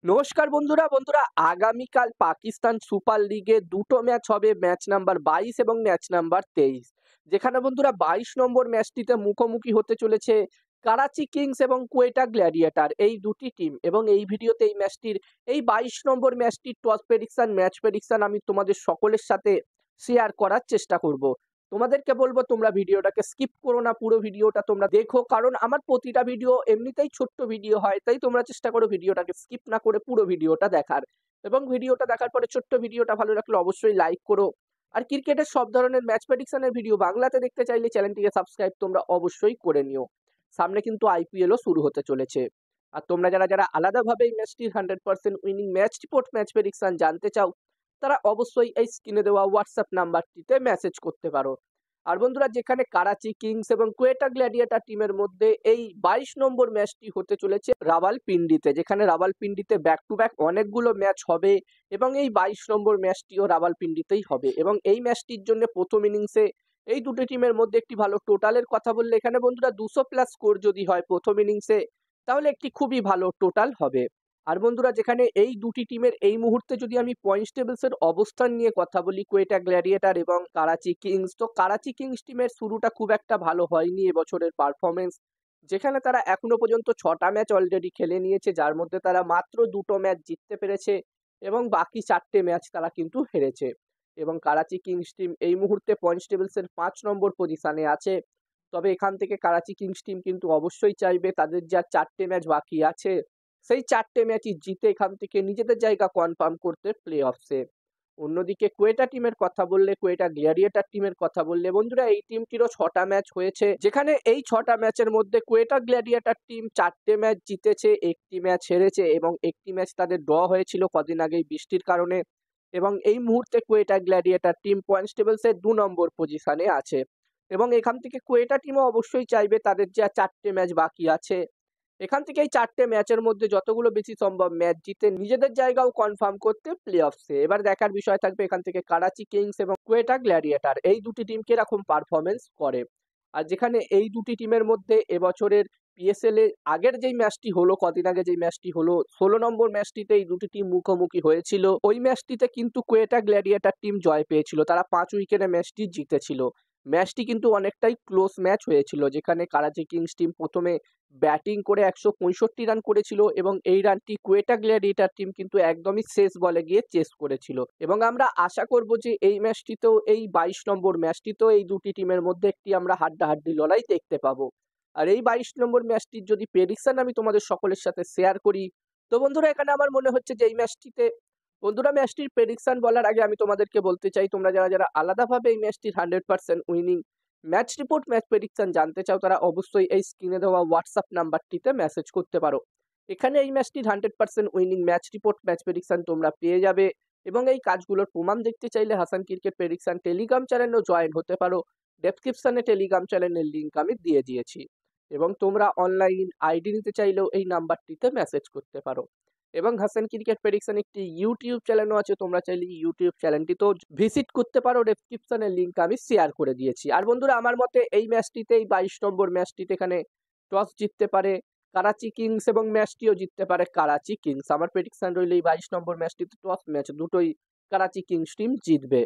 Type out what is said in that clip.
নমস্কার বন্ধুরা আগামীকাল পাকিস্তান সুপার লিগে দুটো ম্যাচ হবে, ম্যাচ নাম্বার 22 এবং ম্যাচ নাম্বার 23। যেখানে বন্ধুরা 22 নম্বর ম্যাচটিতে মুখোমুখি হতে চলেছে কারাচি কিংস এবং কোয়েটা গ্ল্যাডিয়েটার, এই দুটি টিম। এবং এই ভিডিওতে এই ম্যাচটির এই 22 নম্বর ম্যাচটির টস প্রেডিকশন, ম্যাচ প্রেডিকশন আমি তোমাদের সকলের সাথে শেয়ার করার চেষ্টা করব। তোমাদেরকে বলবো তোমরা ভিডিওটাকে স্কিপ করো না, পুরো ভিডিওটা তোমরা দেখো, কারণ আমার প্রতিটা ভিডিও এমনিতেই ছোট্ট ভিডিও হয়, তাই তোমরা চেষ্টা করো ভিডিওটাকে স্কিপ না করে পুরো ভিডিওটা দেখার। এবং ভিডিওটা দেখার পরে ছোট্ট ভিডিওটা ভালো লাগলে অবশ্যই লাইক করো। আর ক্রিকেটের সব ধরনের ম্যাচ প্রেডিকশনের ভিডিও বাংলাতে দেখতে চাইলে চ্যানেলটিকে সাবস্ক্রাইব তোমরা অবশ্যই করে নিও। সামনে কিন্তু আইপিএলও শুরু হতে চলেছে। আর তোমরা যারা যারা আলাদাভাবে এই ম্যাচটির 100% winning match report, match prediction জানতে চাও, তারা অবশ্যই এই স্ক্রিনে দেওয়া হোয়াটসঅ্যাপ নাম্বারটিতে মেসেজ করতে পারো। আর বন্ধুরা, যেখানে কারাচি কিংস এবং কোয়েটা গ্ল্যাডিয়েটার টিমের মধ্যে এই 22 নম্বর ম্যাচটি হতে চলেছে রাওয়ালপিন্ডিতে, যেখানে রাওয়ালপিন্ডিতে ব্যাক টু ব্যাক অনেকগুলো ম্যাচ হবে এবং এই 22 নম্বর ম্যাচটিও রাওয়ালপিন্ডিতেই হবে। এবং এই ম্যাচটির জন্য প্রথম ইনিংসে এই দুটি টিমের মধ্যে একটি ভালো টোটালের কথা বললে, এখানে বন্ধুরা 200+ স্কোর যদি হয় প্রথম ইনিংসে, তাহলে একটি খুবই ভালো টোটাল হবে। আর বন্ধুরা, যেখানে এই দুটি টিমের এই মুহূর্তে যদি আমি পয়েন্টস টেবিলসের অবস্থান নিয়ে কথা বলি, কোয়েটা গ্ল্যাডিয়েটার এবং কারাচি কিংস, তো কারাচি কিংস টিমের শুরুটা খুব একটা ভালো হয়নি এবছরের পারফরমেন্স। যেখানে তারা এখনো পর্যন্ত 6টা ম্যাচ অলরেডি খেলে নিয়েছে, যার মধ্যে তারা মাত্র 2টো ম্যাচ জিততে পেরেছে এবং বাকি 4টে ম্যাচ তারা কিন্তু হেরেছে। এবং কারাচি কিংস টিম এই মুহূর্তে পয়েন্টস টেবিলসের 5 নম্বর পজিশনে আছে। তবে এখান থেকে কারাচি কিংস টিম কিন্তু অবশ্যই চাইবে তাদের যা 4টে ম্যাচ বাকি আছে, সেই 4টে ম্যাচই জিতে এখান থেকে নিজেদের জায়গা কনফার্ম করতে প্লে অফসে। অন্যদিকে কোয়েটা টিমের কথা বললে, কোয়েটা গ্ল্যাডিয়েটার টিমের কথা বললে বন্ধুরা, এই টিমটিরও 6টা ম্যাচ হয়েছে, যেখানে এই 6টা ম্যাচের মধ্যে কোয়েটা গ্ল্যাডিয়েটার টিম 4টে ম্যাচ জিতেছে, একটি ম্যাচ হেরেছে এবং একটি ম্যাচ তাদের ড্র হয়েছিল কদিন আগেই বৃষ্টির কারণে। এবং এই মুহূর্তে কোয়েটা গ্ল্যাডিয়েটার টিম পয়েন্টস টেবিলসের 2 নম্বর পজিশনে আছে। এবং এখান থেকে কোয়েটা টিমও অবশ্যই চাইবে তাদের যা 4টে ম্যাচ বাকি আছে, এখান থেকে এই 4টে ম্যাচের মধ্যে যতগুলো বেশি সম্ভব ম্যাচ জিতে নিজেদের জায়গাও কনফার্ম করতে প্লে অফসে। এবার দেখার বিষয় থাকবে এখান থেকে কারাচি কিংস এবং কোয়েটা গ্ল্যাডিয়েটার এই দুটি টিম কিরকম পারফরমেন্স করে। আর যেখানে এই দুটি টিমের মধ্যে এবছরের পিএসএল এর আগের যেই ম্যাচটি হলো, কদিন আগে যেই ম্যাচটি হলো 16 নম্বর ম্যাচটিতে এই দুটি টিম মুখোমুখি হয়েছিল, ওই ম্যাচটিতে কিন্তু কোয়েটা গ্ল্যাডিয়েটার টিম জয় পেয়েছিল, তারা 5 উইকেটে ম্যাচটি জিতেছিল। ম্যাচটি কিন্তু অনেকটাই ক্লোজ ম্যাচ হয়েছিল, যেখানে কারাচি কিংস টিম প্রথমে ব্যাটিং করে 165 রান করেছিল এবং এই রানটি কোয়েটা গ্ল্যাডিয়েটার টিম কিন্তু একদমই শেষ বলে গিয়ে চেস করেছিল। এবং আমরা আশা করব যে এই ম্যাচটিতেও, এই 22 নম্বর ম্যাচটিতেও এই দুটি টিমের মধ্যে একটি আমরা হাড্ডাহাড্ডি লড়াই দেখতে পাবো। আর এই 22 নম্বর ম্যাচটির যদি প্রেডিকশন আমি তোমাদের সকলের সাথে শেয়ার করি, তো বন্ধুরা এখানে আমার মনে হচ্ছে যে এই ম্যাচটিতে, বন্ধুরা ম্যাচটির প্রেডিকশন বলার আগে আমি তোমাদেরকে বলতে চাই, তোমরা যারা যারা আলাদাভাবে এই ম্যাচটির 100% winning match report, match prediction জানতে চাও, তারা অবশ্যই এই স্ক্রিনে দেওয়া হোয়াটসঅ্যাপ নাম্বারটিতে মেসেজ করতে পারো। এখানে এই ম্যাচটির 100% winning match report, match prediction তোমরা পেয়ে যাবে। এবং এই কাজগুলোর প্রমাণ দেখতে চাইলে হাসান ক্রিকেট প্রেডিকশন টেলিগ্রাম চ্যানেলেও জয়েন হতে পারো। ডেসক্রিপশনে টেলিগ্রাম চ্যানেলের লিঙ্ক আমি দিয়ে দিয়েছি। এবং তোমরা অনলাইন আইডি নিতে চাইলেও এই নাম্বারটিতে মেসেজ করতে পারো। এবং হাসান ক্রিকেট প্রেডিকশন একটি ইউটিউব চ্যানেলও আছে, তোমরা চাইলে ইউটিউব চ্যানেলটিতেও ভিজিট করতে পারো, ডেসক্রিপশনের লিঙ্ক আমি শেয়ার করে দিয়েছি। আর বন্ধুরা, আমার মতে এই ম্যাচটিতে, এই 22 নম্বর ম্যাচটিতে এখানে টস জিততে পারে কারাচি কিংস এবং ম্যাচটিও জিততে পারে কারাচি কিংস। আমার প্রেডিকশন রইল এই 22 নম্বর ম্যাচটিতে টস ম্যাচ দুটোই কারাচি কিংস টিম জিতবে।